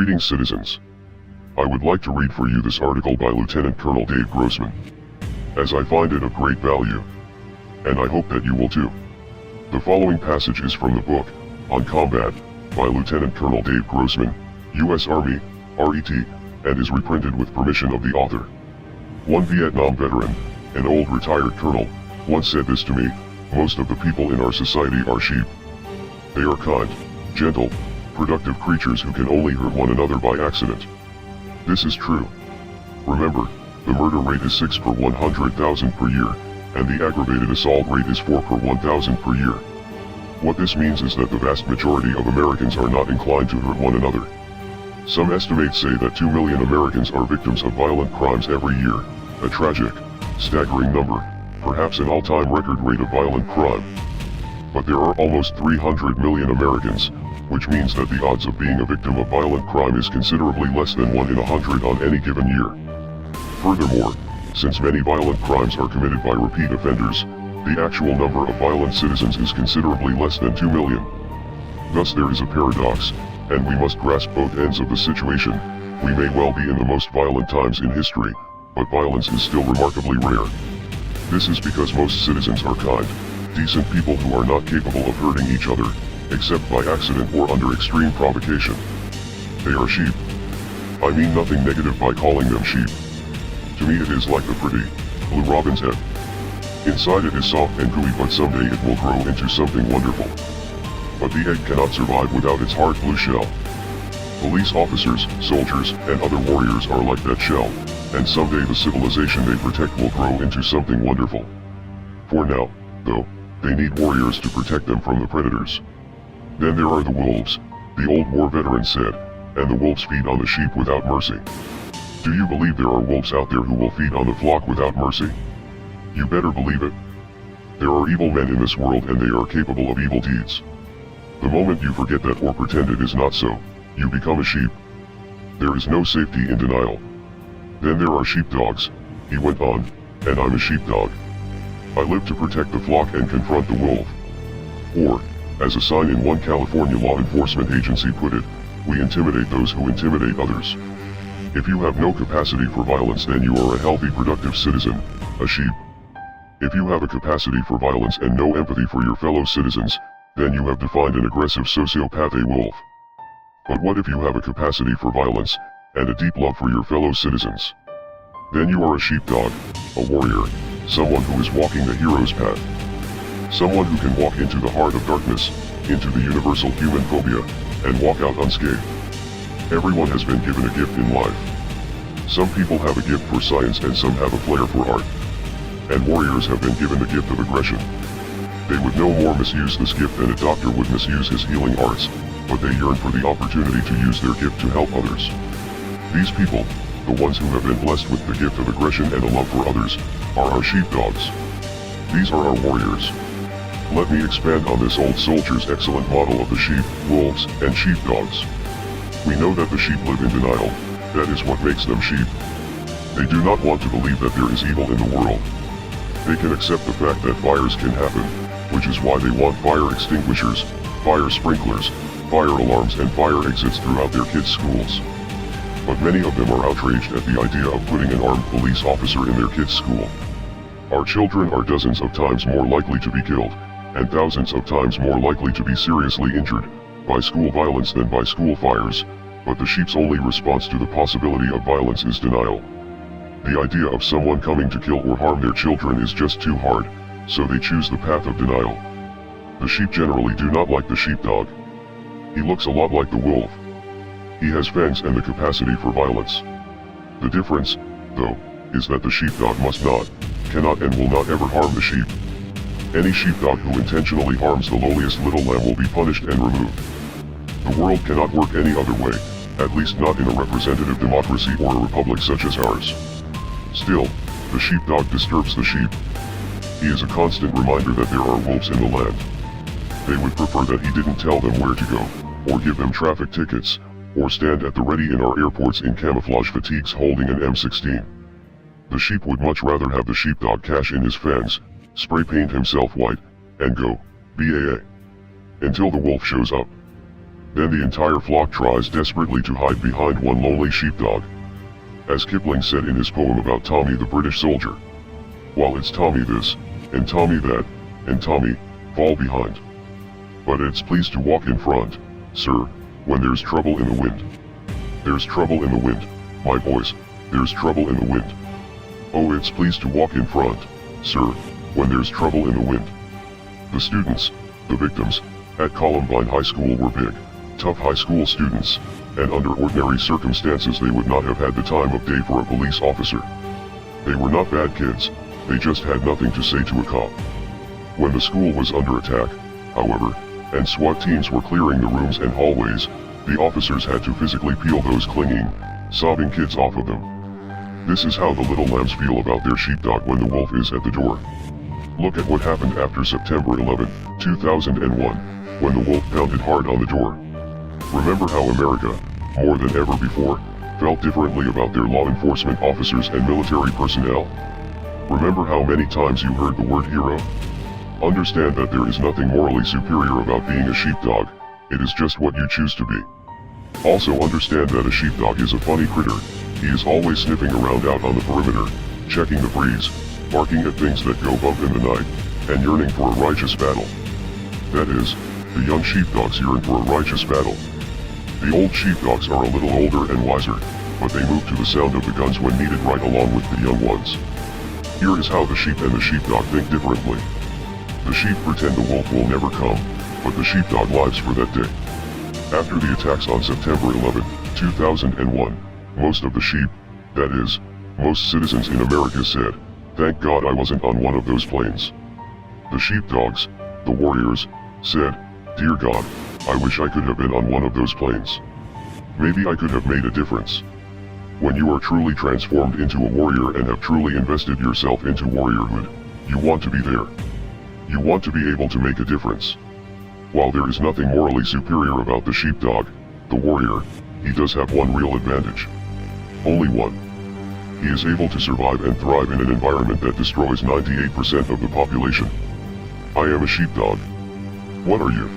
Greetings, citizens. I would like to read for you this article by Lieutenant Colonel Dave Grossman, as I find it of great value, and I hope that you will too. The following passage is from the book, On Combat, by Lieutenant Colonel Dave Grossman, U.S. Army, RET, and is reprinted with permission of the author. One Vietnam veteran, an old retired colonel, once said this to me: most of the people in our society are sheep. They are kind, gentle, productive creatures who can only hurt one another by accident. This is true. Remember, the murder rate is 6 per 100,000 per year, and the aggravated assault rate is 4 per 1,000 per year. What this means is that the vast majority of Americans are not inclined to hurt one another. Some estimates say that 2 million Americans are victims of violent crimes every year, a tragic, staggering number, perhaps an all-time record rate of violent crime. But there are almost 300 million Americans, which means that the odds of being a victim of violent crime is considerably less than 1 in 100 on any given year. Furthermore, since many violent crimes are committed by repeat offenders, the actual number of violent citizens is considerably less than 2 million. Thus there is a paradox, and we must grasp both ends of the situation. We may well be in the most violent times in history, but violence is still remarkably rare. This is because most citizens are kind, decent people who are not capable of hurting each other, except by accident or under extreme provocation. They are sheep. I mean nothing negative by calling them sheep. To me it is like the pretty, blue robin's head. Inside it is soft and gooey, but someday it will grow into something wonderful. But the egg cannot survive without its hard blue shell. Police officers, soldiers, and other warriors are like that shell, and someday the civilization they protect will grow into something wonderful. For now, though, they need warriors to protect them from the predators. Then there are the wolves, the old war veteran said, and the wolves feed on the sheep without mercy. Do you believe there are wolves out there who will feed on the flock without mercy? You better believe it. There are evil men in this world, and they are capable of evil deeds. The moment you forget that or pretend it is not so, you become a sheep. There is no safety in denial. Then there are sheepdogs, he went on, and I'm a sheepdog. I live to protect the flock and confront the wolf. Or, as a sign in one California law enforcement agency put it, we intimidate those who intimidate others. If you have no capacity for violence, then you are a healthy, productive citizen, a sheep. If you have a capacity for violence and no empathy for your fellow citizens, then you have defined an aggressive sociopath, a wolf. But what if you have a capacity for violence, and a deep love for your fellow citizens? Then you are a sheepdog, a warrior, someone who is walking the hero's path. Someone who can walk into the heart of darkness, into the universal human phobia, and walk out unscathed. Everyone has been given a gift in life. Some people have a gift for science and some have a flair for art. And warriors have been given the gift of aggression. They would no more misuse this gift than a doctor would misuse his healing arts, but they yearn for the opportunity to use their gift to help others. These people, the ones who have been blessed with the gift of aggression and a love for others, are our sheepdogs. These are our warriors. Let me expand on this old soldier's excellent model of the sheep, wolves, and sheepdogs. We know that the sheep live in denial. That is what makes them sheep. They do not want to believe that there is evil in the world. They can accept the fact that fires can happen, which is why they want fire extinguishers, fire sprinklers, fire alarms, and fire exits throughout their kids' schools. But many of them are outraged at the idea of putting an armed police officer in their kids' school. Our children are dozens of times more likely to be killed, and thousands of times more likely to be seriously injured, by school violence than by school fires, but the sheep's only response to the possibility of violence is denial. The idea of someone coming to kill or harm their children is just too hard, so they choose the path of denial. The sheep generally do not like the sheepdog. He looks a lot like the wolf. He has fangs and the capacity for violence. The difference, though, is that the sheepdog must not, cannot, and will not ever harm the sheep. Any sheepdog who intentionally harms the lowliest little lamb will be punished and removed. The world cannot work any other way, at least not in a representative democracy or a republic such as ours. Still, the sheepdog disturbs the sheep. He is a constant reminder that there are wolves in the land. They would prefer that he didn't tell them where to go, or give them traffic tickets, or stand at the ready in our airports in camouflage fatigues holding an M16. The sheep would much rather have the sheepdog cash in his fangs, spray paint himself white, and go, BAA. Until the wolf shows up. Then the entire flock tries desperately to hide behind one lonely sheepdog. As Kipling said in his poem about Tommy the British soldier. While it's Tommy this, and Tommy that, and Tommy, fall behind. But it's pleased to walk in front, sir, when there's trouble in the wind. There's trouble in the wind, my boys, there's trouble in the wind. Oh, it's pleased to walk in front, sir, when there's trouble in the wind. The students, the victims, at Columbine High School were big, tough high school students, and under ordinary circumstances they would not have had the time of day for a police officer. They were not bad kids, they just had nothing to say to a cop. When the school was under attack, however, and SWAT teams were clearing the rooms and hallways, the officers had to physically peel those clinging, sobbing kids off of them. This is how the little lambs feel about their sheepdog when the wolf is at the door. Look at what happened after September 11, 2001, when the wolf pounded hard on the door. Remember how America, more than ever before, felt differently about their law enforcement officers and military personnel? Remember how many times you heard the word hero? Understand that there is nothing morally superior about being a sheepdog, it is just what you choose to be. Also understand that a sheepdog is a funny critter, he is always sniffing around out on the perimeter, checking the breeze, barking at things that go bump in the night, and yearning for a righteous battle. That is, the young sheepdogs yearn for a righteous battle. The old sheepdogs are a little older and wiser, but they move to the sound of the guns when needed right along with the young ones. Here is how the sheep and the sheepdog think differently. The sheep pretend the wolf will never come, but the sheepdog lives for that day. After the attacks on September 11, 2001, most of the sheep, that is, most citizens in America said, "Thank God I wasn't on one of those planes." The sheepdogs, the warriors, said, "Dear God, I wish I could have been on one of those planes. Maybe I could have made a difference." When you are truly transformed into a warrior and have truly invested yourself into warriorhood, you want to be there. You want to be able to make a difference. While there is nothing morally superior about the sheepdog, the warrior, he does have one real advantage. Only one. He is able to survive and thrive in an environment that destroys 98% of the population. I am a sheepdog. What are you?